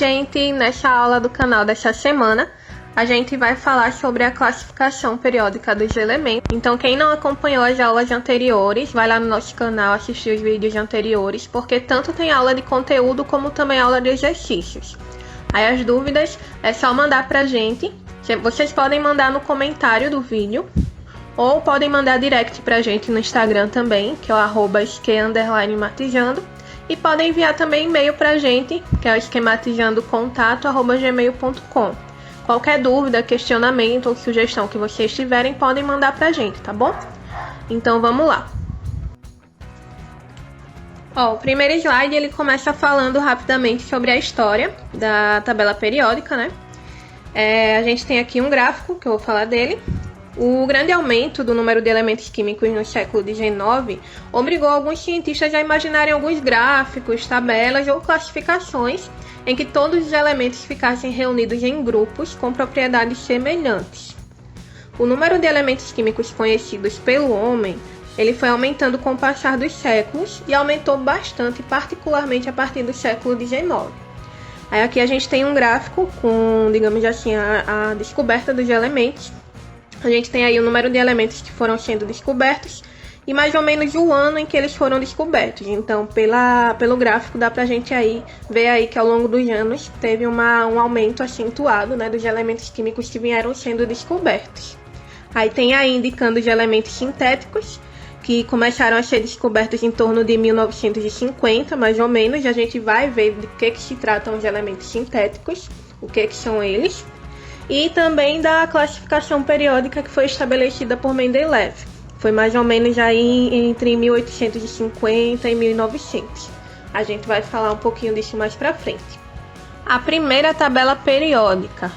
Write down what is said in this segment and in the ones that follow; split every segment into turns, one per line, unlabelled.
gente! Nessa aula do canal dessa semana, a gente vai falar sobre a classificação periódica dos elementos. Então, quem não acompanhou as aulas anteriores, vai lá no nosso canal assistir os vídeos anteriores, porque tanto tem aula de conteúdo como também aula de exercícios. Aí as dúvidas é só mandar pra gente. Vocês podem mandar no comentário do vídeo, ou podem mandar direct pra gente no Instagram também, que é o @esque_matizando. E podem enviar também e-mail pra gente, que é o esquematizandocontato@gmail.com. Qualquer dúvida, questionamento ou sugestão que vocês tiverem, podem mandar pra gente, tá bom? Então vamos lá. O primeiro slide ele começa falando rapidamente sobre a história da tabela periódica, né? A gente tem aqui um gráfico, que eu vou falar dele. O grande aumento do número de elementos químicos no século XIX obrigou alguns cientistas a imaginarem alguns gráficos, tabelas ou classificações em que todos os elementos ficassem reunidos em grupos com propriedades semelhantes. O número de elementos químicos conhecidos pelo homem ele foi aumentando com o passar dos séculos e aumentou bastante, particularmente a partir do século XIX. Aí aqui a gente tem um gráfico com, digamos assim, a descoberta dos elementos. A gente tem aí o número de elementos que foram sendo descobertos e mais ou menos o ano em que eles foram descobertos. Então, pelo gráfico dá pra gente aí ver aí que ao longo dos anos teve um aumento acentuado, né, dos elementos químicos que vieram sendo descobertos. Aí tem aí indicando os elementos sintéticos, que começaram a ser descobertos em torno de 1950, mais ou menos. A gente vai ver de que se tratam os elementos sintéticos, o que são eles. E também da classificação periódica que foi estabelecida por Mendeleev. Foi mais ou menos aí entre 1850 e 1900. A gente vai falar um pouquinho disso mais pra frente. A primeira tabela periódica.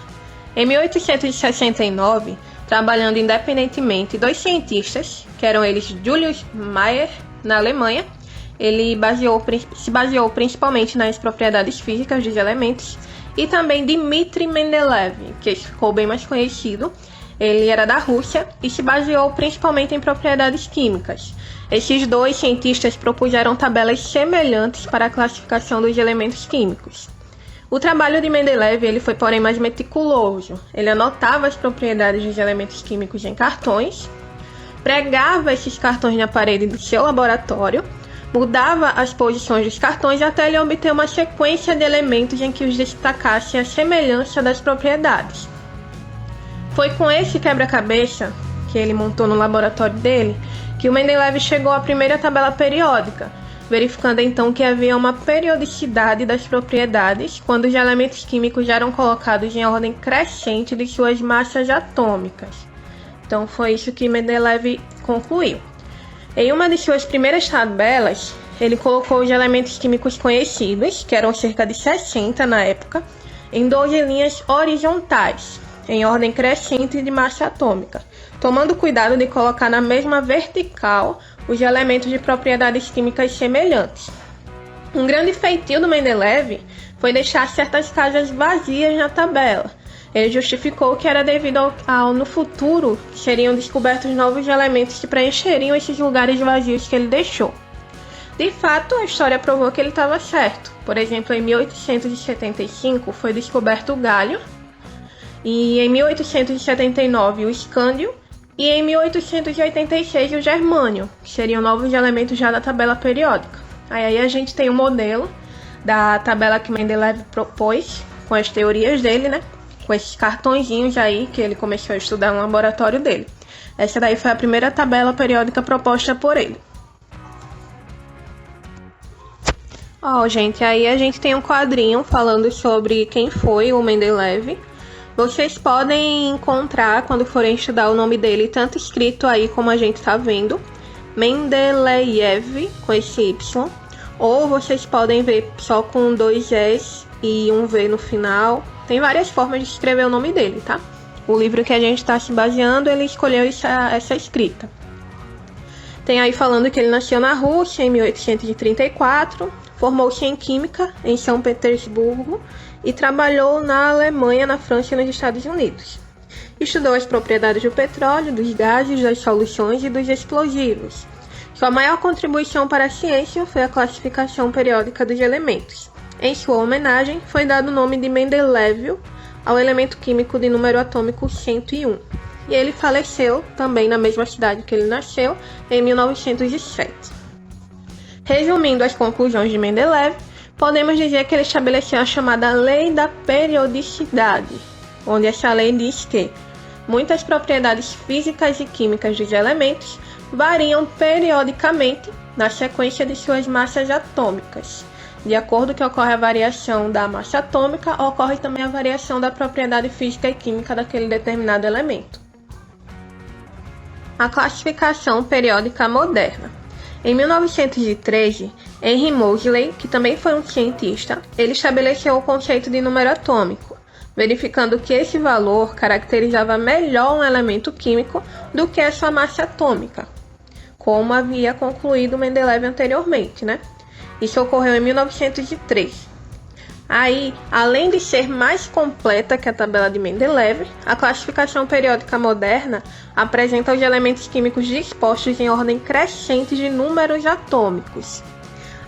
Em 1869, trabalhando independentemente, dois cientistas, que eram eles Julius Mayer, na Alemanha, ele se baseou principalmente nas propriedades físicas dos elementos, e também Dmitri Mendeleev, que ficou bem mais conhecido. Ele era da Rússia e se baseou principalmente em propriedades químicas. Esses dois cientistas propuseram tabelas semelhantes para a classificação dos elementos químicos. O trabalho de Mendeleev ele foi, porém, mais meticuloso. Ele anotava as propriedades dos elementos químicos em cartões, pregava esses cartões na parede do seu laboratório, mudava as posições dos cartões até ele obter uma sequência de elementos em que os destacasse a semelhança das propriedades. Foi com esse quebra-cabeça que ele montou no laboratório dele que o Mendeleev chegou à primeira tabela periódica, verificando então que havia uma periodicidade das propriedades quando os elementos químicos eram colocados em ordem crescente de suas massas atômicas. Então foi isso que Mendeleev concluiu. Em uma de suas primeiras tabelas, ele colocou os elementos químicos conhecidos, que eram cerca de 60 na época, em 12 linhas horizontais, em ordem crescente de massa atômica, tomando cuidado de colocar na mesma vertical os elementos de propriedades químicas semelhantes. Um grande feitio do Mendeleev foi deixar certas casas vazias na tabela. Ele justificou que era devido ao no futuro seriam descobertos novos elementos que preencheriam esses lugares vazios que ele deixou. De fato, a história provou que ele estava certo. Por exemplo, em 1875 foi descoberto o gálio, e em 1879 o escândio, e em 1886 o germânio, que seriam novos elementos já da tabela periódica. Aí a gente tem o modelo da tabela que Mendeleev propôs, com as teorias dele, né? Com esses cartõezinhos aí que ele começou a estudar no laboratório dele. Essa daí foi a primeira tabela periódica proposta por ele. Gente, aí a gente tem um quadrinho falando sobre quem foi o Mendeleev. Vocês podem encontrar, quando forem estudar, o nome dele, tanto escrito aí como a gente tá vendo, Mendeleev, com esse Y, ou vocês podem ver só com 2 S e um V no final. Tem várias formas de escrever o nome dele, tá? O livro que a gente está se baseando, ele escolheu essa escrita. Tem aí falando que ele nasceu na Rússia em 1834, formou-se em Química em São Petersburgo e trabalhou na Alemanha, na França e nos Estados Unidos. Estudou as propriedades do petróleo, dos gases, das soluções e dos explosivos. Sua maior contribuição para a ciência foi a classificação periódica dos elementos. Em sua homenagem, foi dado o nome de Mendeleev ao elemento químico de número atômico 101. E ele faleceu também na mesma cidade que ele nasceu, em 1907. Resumindo as conclusões de Mendeleev, podemos dizer que ele estabeleceu a chamada Lei da Periodicidade, onde essa lei diz que muitas propriedades físicas e químicas dos elementos variam periodicamente na sequência de suas massas atômicas. De acordo que ocorre a variação da massa atômica, ocorre também a variação da propriedade física e química daquele determinado elemento. A classificação periódica moderna. Em 1913, Henry Moseley, que também foi um cientista, ele estabeleceu o conceito de número atômico, verificando que esse valor caracterizava melhor um elemento químico do que a sua massa atômica, como havia concluído Mendeleev anteriormente, né? Isso ocorreu em 1903. Aí, além de ser mais completa que a tabela de Mendeleev, a classificação periódica moderna apresenta os elementos químicos dispostos em ordem crescente de números atômicos.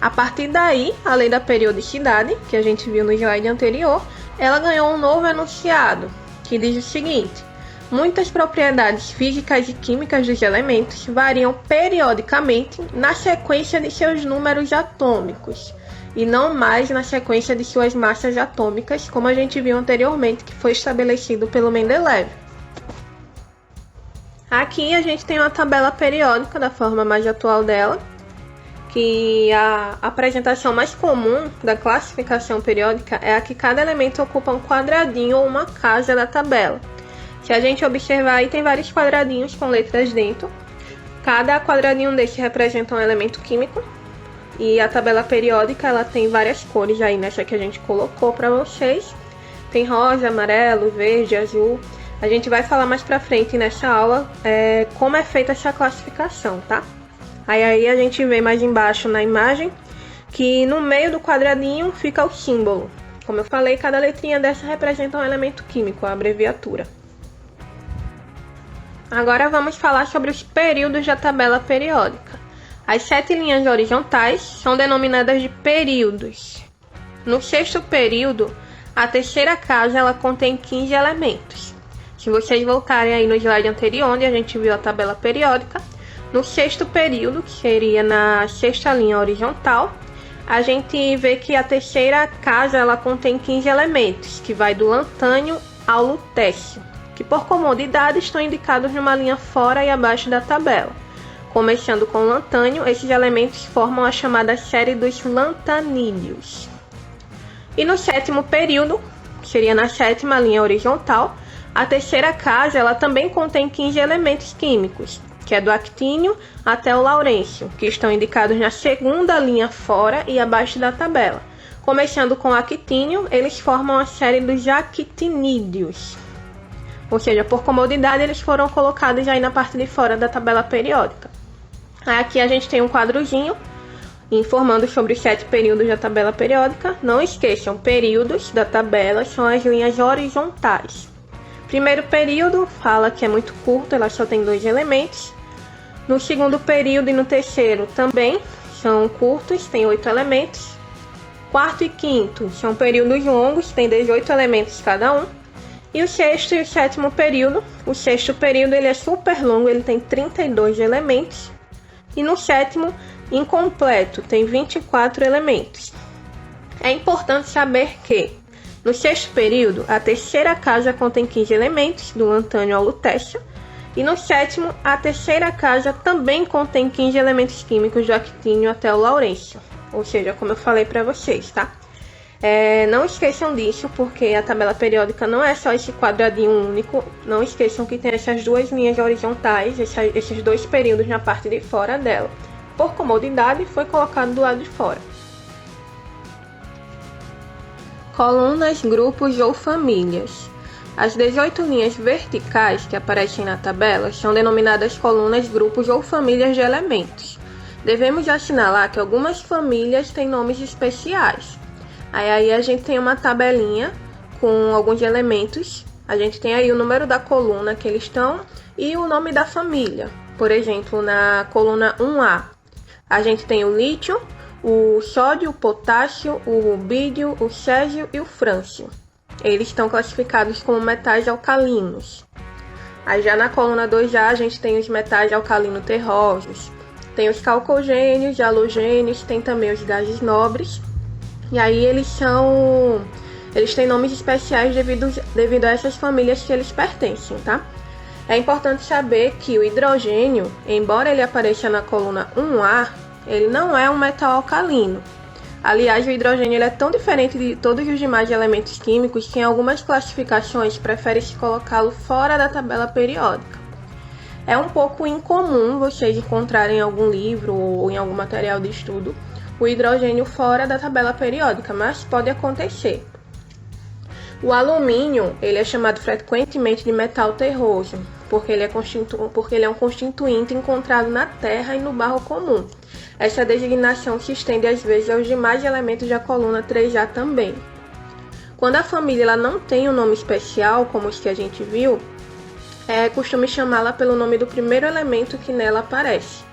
A partir daí, a lei da periodicidade, que a gente viu no slide anterior, ela ganhou um novo enunciado, que diz o seguinte: muitas propriedades físicas e químicas dos elementos variam periodicamente na sequência de seus números atômicos, e não mais na sequência de suas massas atômicas, como a gente viu anteriormente, que foi estabelecido pelo Mendeleev. Aqui a gente tem uma tabela periódica da forma mais atual dela, que a apresentação mais comum da classificação periódica é a que cada elemento ocupa um quadradinho ou uma casa da tabela. Se a gente observar aí, tem vários quadradinhos com letras dentro. Cada quadradinho desse representa um elemento químico. E a tabela periódica, ela tem várias cores aí nessa que a gente colocou para vocês. Tem rosa, amarelo, verde, azul. A gente vai falar mais pra frente nessa aula como é feita essa classificação, tá? Aí a gente vê mais embaixo na imagem que no meio do quadradinho fica o símbolo. Como eu falei, cada letrinha dessa representa um elemento químico, a abreviatura. Agora vamos falar sobre os períodos da tabela periódica. As 7 linhas horizontais são denominadas de períodos. No sexto período, a terceira casa ela contém 15 elementos. Se vocês voltarem aí no slide anterior, onde a gente viu a tabela periódica, no sexto período, que seria na sexta linha horizontal, a gente vê que a terceira casa ela contém 15 elementos, que vai do lantânio ao lutécio, que por comodidade estão indicados numa linha fora e abaixo da tabela. Começando com o lantânio, esses elementos formam a chamada série dos lantanídeos. E no sétimo período, que seria na sétima linha horizontal, a terceira casa ela também contém 15 elementos químicos, que é do actínio até o laurêncio, que estão indicados na segunda linha fora e abaixo da tabela. Começando com o actínio, eles formam a série dos actinídeos. Ou seja, por comodidade, eles foram colocados aí na parte de fora da tabela periódica. Aqui a gente tem um quadrozinho informando sobre os 7 períodos da tabela periódica. Não esqueçam, períodos da tabela são as linhas horizontais. Primeiro período fala que é muito curto, ela só tem 2 elementos. No segundo período e no terceiro também são curtos, tem 8 elementos. Quarto e quinto são períodos longos, tem 18 elementos cada um. E o sexto e o sétimo período, o sexto período ele é super longo, ele tem 32 elementos. E no sétimo, incompleto, tem 24 elementos. É importante saber que no sexto período, a terceira casa contém 15 elementos, do lantânio ao lutécio. E no sétimo, a terceira casa também contém 15 elementos químicos do actínio até o laurêncio. Ou seja, como eu falei para vocês, tá? Não esqueçam disso, porque a tabela periódica não é só esse quadradinho único. Não esqueçam que tem essas 2 linhas horizontais, esses 2 períodos na parte de fora dela. Por comodidade, foi colocado do lado de fora. Colunas, grupos ou famílias. As 18 linhas verticais que aparecem na tabela são denominadas colunas, grupos ou famílias de elementos. Devemos assinalar que algumas famílias têm nomes especiais. Aí a gente tem uma tabelinha com alguns elementos. A gente tem aí o número da coluna que eles estão e o nome da família. Por exemplo, na coluna 1A, a gente tem o lítio, o sódio, o potássio, o rubídio, o césio e o frâncio. Eles estão classificados como metais alcalinos. Aí já na coluna 2A a gente tem os metais alcalino-terrosos, tem os calcogênios, halogênios, tem também os gases nobres. E aí eles têm nomes especiais devido a essas famílias que eles pertencem, tá? É importante saber que o hidrogênio, embora ele apareça na coluna 1A, ele não é um metal alcalino. Aliás, o hidrogênio ele é tão diferente de todos os demais elementos químicos que em algumas classificações prefere-se colocá-lo fora da tabela periódica. É um pouco incomum vocês encontrarem em algum livro ou em algum material de estudo o hidrogênio fora da tabela periódica, mas pode acontecer. O alumínio ele é chamado frequentemente de metal terroso, porque ele é um constituinte encontrado na terra e no barro comum. Essa designação se estende às vezes aos demais elementos da coluna 3A também. Quando a família ela não tem um nome especial, como os que a gente viu, é costume chamá-la pelo nome do primeiro elemento que nela aparece.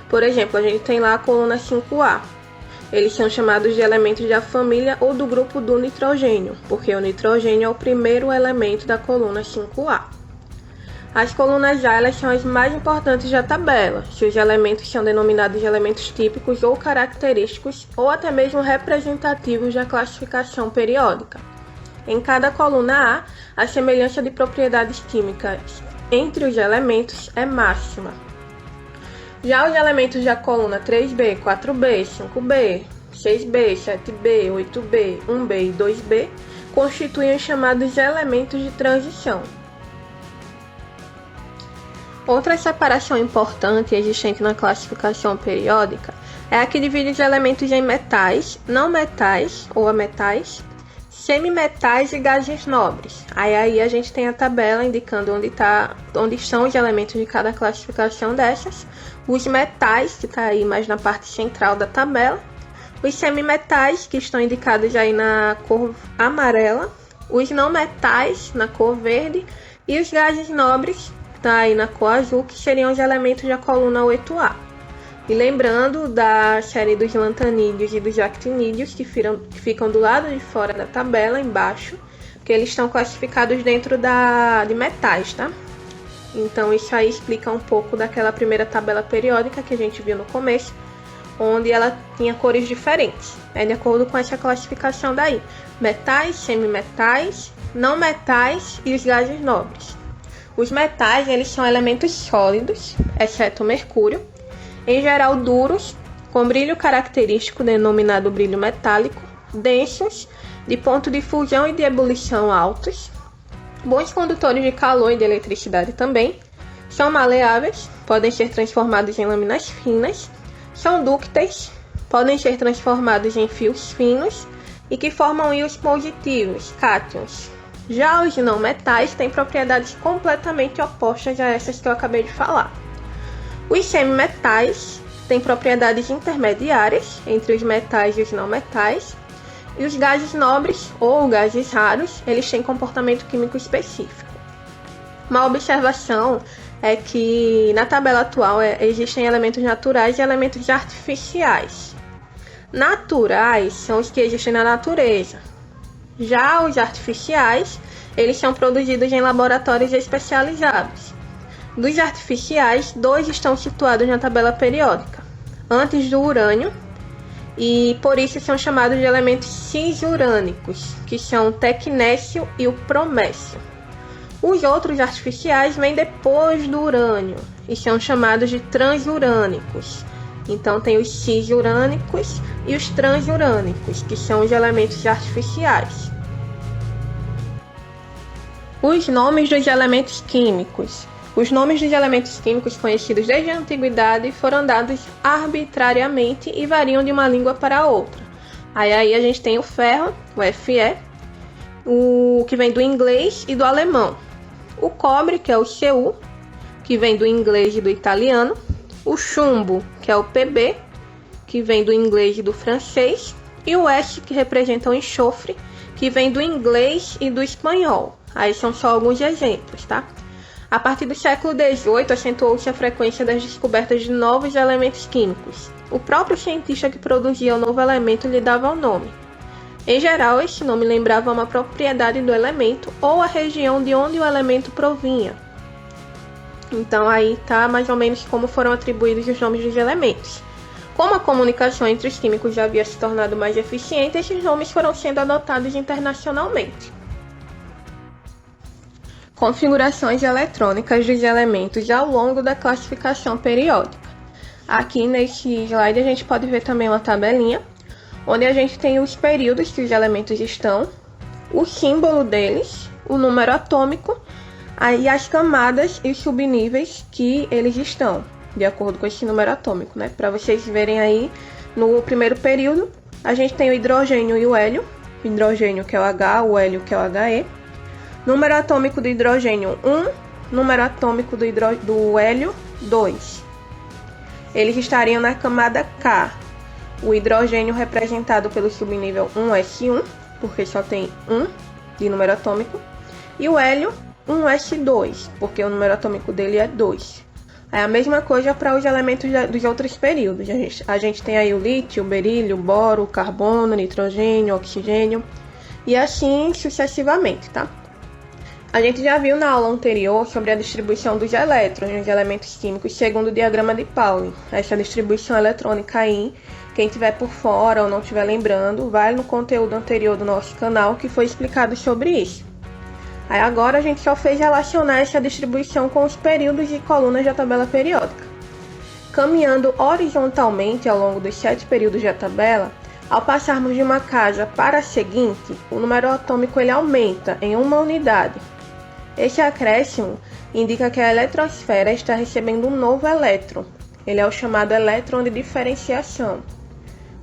Por exemplo, a gente tem lá a coluna 5A. Eles são chamados de elementos da família ou do grupo do nitrogênio, porque o nitrogênio é o primeiro elemento da coluna 5A. As colunas A elas são as mais importantes da tabela, seus elementos são denominados de elementos típicos ou característicos, ou até mesmo representativos da classificação periódica. Em cada coluna A, a semelhança de propriedades químicas entre os elementos é máxima. Já os elementos da coluna 3B, 4B, 5B, 6B, 7B, 8B, 1B e 2B constituem os chamados elementos de transição. Outra separação importante existente na classificação periódica é a que divide os elementos em metais, não metais ou ametais, semimetais e gases nobres. Aí a gente tem a tabela indicando onde estão os elementos de cada classificação dessas, os metais, que está aí mais na parte central da tabela, os semimetais, que estão indicados aí na cor amarela, os não metais, na cor verde, e os gases nobres, está aí na cor azul, que seriam os elementos da coluna 8A. E lembrando da série dos lantanídeos e dos actinídeos, que ficam do lado de fora da tabela, embaixo, que eles estão classificados dentro de metais, tá? Então isso aí explica um pouco daquela primeira tabela periódica que a gente viu no começo, onde ela tinha cores diferentes, de acordo com essa classificação daí. Metais, semimetais, não metais e os gases nobres. Os metais, eles são elementos sólidos, exceto o mercúrio, em geral duros, com brilho característico denominado brilho metálico, densos, de ponto de fusão e de ebulição altos, bons condutores de calor e de eletricidade também, são maleáveis, podem ser transformados em lâminas finas, são dúcteis, podem ser transformados em fios finos e que formam íons positivos, cátions. Já os não metais têm propriedades completamente opostas a essas que eu acabei de falar. Os semimetais têm propriedades intermediárias entre os metais e os não metais, e os gases nobres ou gases raros, eles têm comportamento químico específico. Uma observação é que na tabela atual existem elementos naturais e elementos artificiais. Naturais são os que existem na natureza. Já os artificiais, eles são produzidos em laboratórios especializados. Dos artificiais, 2 estão situados na tabela periódica, antes do urânio, e por isso são chamados de elementos cisurânicos, que são o tecnécio e o promécio. Os outros artificiais vêm depois do urânio e são chamados de transurânicos. Então tem os cisurânicos e os transurânicos, que são os elementos artificiais. Os nomes dos elementos químicos. Os nomes dos elementos químicos conhecidos desde a antiguidade foram dados arbitrariamente e variam de uma língua para outra. Aí a gente tem o ferro, o Fe, o que vem do inglês e do alemão. O cobre, que é o Cu, que vem do inglês e do italiano. O chumbo, que é o Pb, que vem do inglês e do francês. E o S, que representa o enxofre, que vem do inglês e do espanhol. Aí são só alguns exemplos, tá? A partir do século XVIII, acentuou-se a frequência das descobertas de novos elementos químicos. O próprio cientista que produzia o novo elemento lhe dava o nome. Em geral, esse nome lembrava uma propriedade do elemento ou a região de onde o elemento provinha. Então aí está mais ou menos como foram atribuídos os nomes dos elementos. Como a comunicação entre os químicos já havia se tornado mais eficiente, esses nomes foram sendo adotados internacionalmente. Configurações eletrônicas dos elementos ao longo da classificação periódica. Aqui nesse slide a gente pode ver também uma tabelinha, onde a gente tem os períodos que os elementos estão, o símbolo deles, o número atômico, aí as camadas e os subníveis que eles estão, de acordo com esse número atômico, né? Para vocês verem aí, no primeiro período, a gente tem o hidrogênio e o hélio, o hidrogênio que é o H, o hélio que é o He. Número atômico do hidrogênio 1, número atômico do hélio 2. Eles estariam na camada K. O hidrogênio representado pelo subnível 1s1, porque só tem 1 de número atômico, e o hélio 1s2, porque o número atômico dele é 2. É a mesma coisa para os elementos dos outros períodos. A gente tem aí o lítio, o berílio, o boro, o carbono, o nitrogênio, o oxigênio, e assim sucessivamente, tá? A gente já viu na aula anterior sobre a distribuição dos elétrons nos elementos químicos segundo o diagrama de Pauling. Essa distribuição eletrônica aí, quem estiver por fora ou não estiver lembrando, vai no conteúdo anterior do nosso canal que foi explicado sobre isso. Aí agora a gente só fez relacionar essa distribuição com os períodos e colunas da tabela periódica. Caminhando horizontalmente ao longo dos 7 períodos da tabela, ao passarmos de uma casa para a seguinte, o número atômico ele aumenta em uma unidade. Este acréscimo indica que a eletrosfera está recebendo um novo elétron. Ele é o chamado elétron de diferenciação.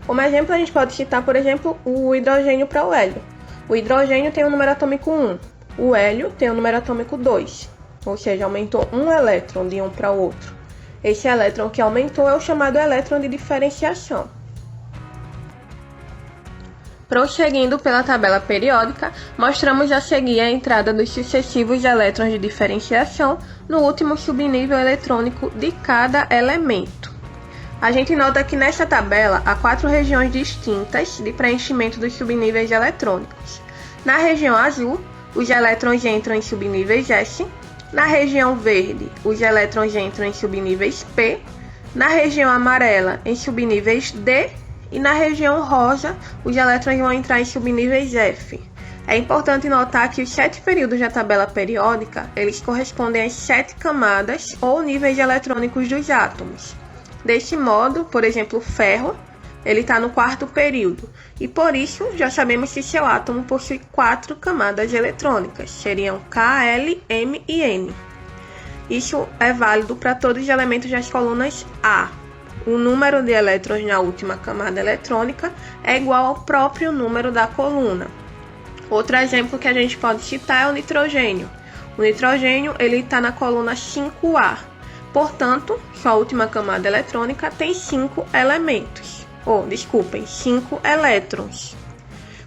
Como exemplo, a gente pode citar, por exemplo, o hidrogênio para o hélio. O hidrogênio tem o número atômico 1, o hélio tem o número atômico 2, ou seja, aumentou um elétron de um para o outro. Esse elétron que aumentou é o chamado elétron de diferenciação. Prosseguindo pela tabela periódica, mostramos a seguir a entrada dos sucessivos elétrons de diferenciação no último subnível eletrônico de cada elemento. A gente nota que nesta tabela há 4 regiões distintas de preenchimento dos subníveis eletrônicos. Na região azul, os elétrons entram em subníveis S, na região verde, os elétrons entram em subníveis P, na região amarela, em subníveis D, e na região rosa, os elétrons vão entrar em subníveis F. É importante notar que os 7 períodos da tabela periódica, eles correspondem às 7 camadas ou níveis eletrônicos dos átomos. Deste modo, por exemplo, o ferro, ele está no 4º período, e por isso já sabemos que seu átomo possui 4 camadas eletrônicas, seriam K, L, M e N. Isso é válido para todos os elementos das colunas A. O número de elétrons na última camada eletrônica é igual ao próprio número da coluna. Outro exemplo que a gente pode citar é o nitrogênio. O nitrogênio ele está na coluna 5A. Portanto, sua última camada eletrônica tem 5 elementos. 5 elétrons.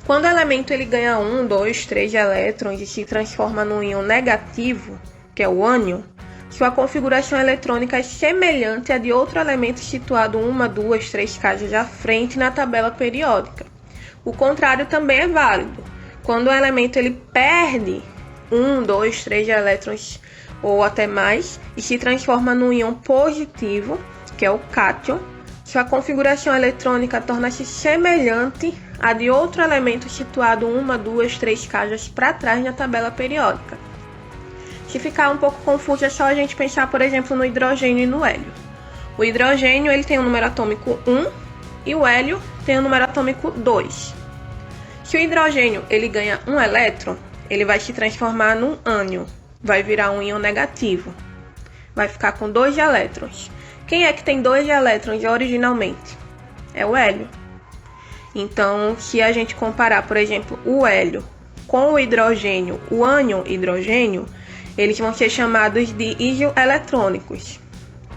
Quando o elemento ele ganha 1, 2, 3 elétrons e se transforma num íon negativo, que é o ânion, sua configuração eletrônica é semelhante à de outro elemento situado 1, 2, 3 casas à frente na tabela periódica. O contrário também é válido. Quando o elemento ele perde 1, 2, 3 elétrons ou até mais e se transforma num íon positivo, que é o cátion, sua configuração eletrônica torna-se semelhante à de outro elemento situado 1, 2, 3 casas para trás na tabela periódica. Se ficar um pouco confuso, é só a gente pensar, por exemplo, no hidrogênio e no hélio. O hidrogênio ele tem o número atômico 1 e o hélio tem o número atômico 2. Se o hidrogênio ele ganha um elétron, ele vai se transformar num ânion, vai virar um íon negativo, vai ficar com 2 elétrons. Quem é que tem 2 elétrons originalmente? É o hélio. Então, se a gente comparar, por exemplo, o hélio com o hidrogênio, o ânion hidrogênio, eles vão ser chamados de isoeletrônicos,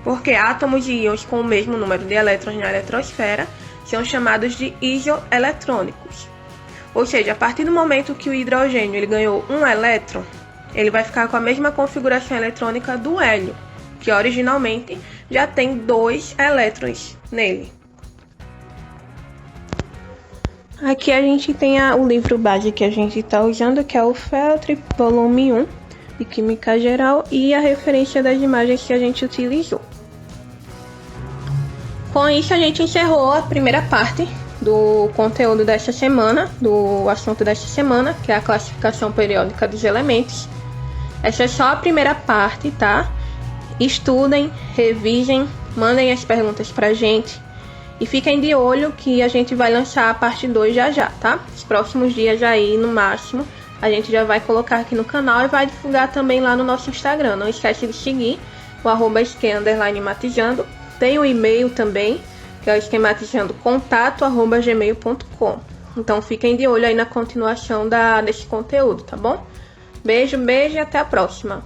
porque átomos de íons com o mesmo número de elétrons na eletrosfera são chamados de isoeletrônicos. Ou seja, a partir do momento que o hidrogênio ele ganhou um elétron, ele vai ficar com a mesma configuração eletrônica do hélio, que originalmente já tem 2 elétrons nele. Aqui a gente tem o livro base que a gente está usando, que é o Feltre Volume 1, de Química Geral, e a referência das imagens que a gente utilizou. Com isso, a gente encerrou a primeira parte do conteúdo desta semana, do assunto desta semana, que é a classificação periódica dos elementos. Essa é só a primeira parte, tá? Estudem, revisem, mandem as perguntas pra gente e fiquem de olho que a gente vai lançar a parte 2 já, tá? Os próximos dias aí, no máximo, a gente já vai colocar aqui no canal e vai divulgar também lá no nosso Instagram. Não esquece de seguir o @esque_matizando. Tem o e-mail também, que é o esquematizandocontato@gmail.com. Então fiquem de olho aí na continuação desse conteúdo, tá bom? Beijo e até a próxima!